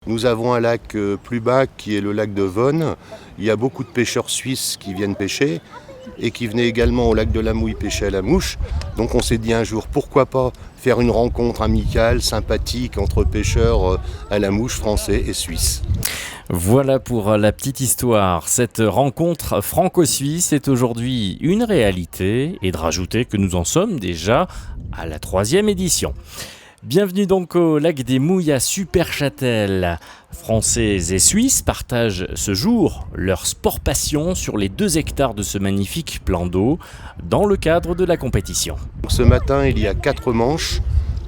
Nous avons un lac plus bas qui est le lac de Vonne. Il y a beaucoup de pêcheurs suisses qui viennent pêcher et qui venaient également au lac de la Mouille pêcher à la mouche. Donc on s'est dit un jour, pourquoi pas faire une rencontre amicale, sympathique entre pêcheurs à la mouche français et suisses. Voilà pour la petite histoire. Cette rencontre franco-suisse est aujourd'hui une réalité et de rajouter que nous en sommes déjà à la 3e édition. Bienvenue donc au lac des Mouilles à Superchâtel. Français et Suisses partagent ce jour leur sport passion sur les 2 hectares de ce magnifique plan d'eau dans le cadre de la compétition. Ce matin, il y a 4 manches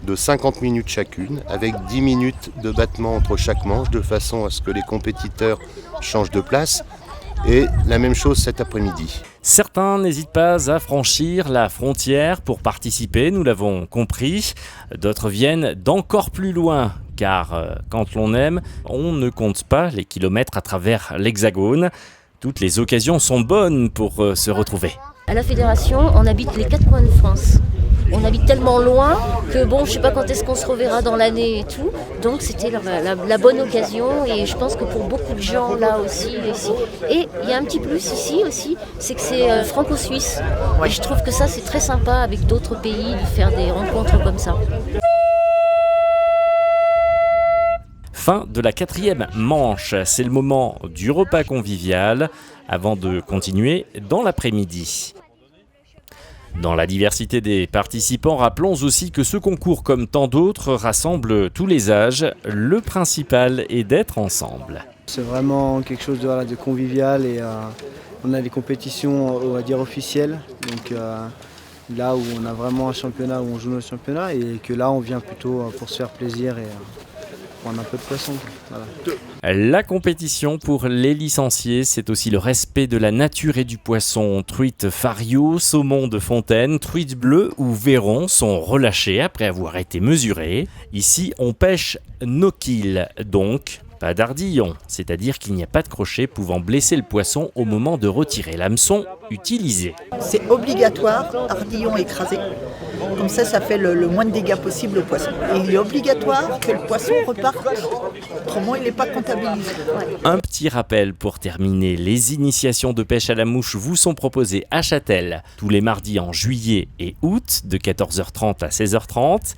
de 50 minutes chacune, avec 10 minutes de battement entre chaque manche, de façon à ce que les compétiteurs changent de place. Et la même chose cet après-midi. Certains n'hésitent pas à franchir la frontière pour participer, nous l'avons compris. D'autres viennent d'encore plus loin, car quand l'on aime, on ne compte pas les kilomètres à travers l'Hexagone. Toutes les occasions sont bonnes pour se retrouver. À la fédération, on habite les 4 coins de France. On habite tellement loin que je ne sais pas quand est-ce qu'on se reverra dans l'année et tout. Donc c'était la bonne occasion et je pense que pour beaucoup de gens là aussi. Ici. Et il y a un petit plus ici aussi, c'est que c'est franco-suisse. Et je trouve que ça c'est très sympa avec d'autres pays de faire des rencontres comme ça. Fin de la 4e manche, c'est le moment du repas convivial avant de continuer dans l'après-midi. Dans la diversité des participants, rappelons aussi que ce concours, comme tant d'autres, rassemble tous les âges. Le principal est d'être ensemble. C'est vraiment quelque chose de convivial et on a des compétitions, on va dire, officielles. Donc là où on a vraiment un championnat, où on joue nos championnats et que là on vient plutôt pour se faire plaisir et prendre un peu de poisson. Voilà. La compétition pour les licenciés, c'est aussi le respect de la nature et du poisson. Truites fario, saumon de fontaine, truites bleues ou vairons sont relâchés après avoir été mesurés. Ici, on pêche no kill, donc pas d'ardillon, c'est-à-dire qu'il n'y a pas de crochet pouvant blesser le poisson au moment de retirer l'hameçon utilisé. C'est obligatoire, ardillon écrasé. Comme ça fait le moins de dégâts possible au poisson. Et il est obligatoire que le poisson reparte, autrement il n'est pas comptabilisé. Un petit rappel pour terminer, les initiations de pêche à la mouche vous sont proposées à Châtel tous les mardis en juillet et août de 14h30 à 16h30.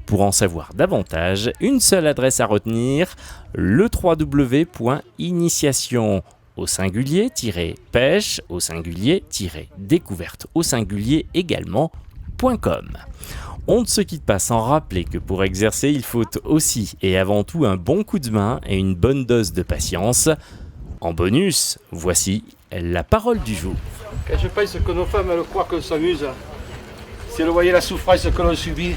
Pour en savoir davantage, une seule adresse à retenir, le www.initiation au singulier-pêche au singulier-découverte au singulier également.com. On ne se quitte pas sans rappeler que pour exercer, il faut aussi et avant tout un bon coup de main et une bonne dose de patience. En bonus, voici la parole du jour. Je pense que nos femmes elles croient qu'on s'amuse. Si elles voyaient la souffrance que l'on subit,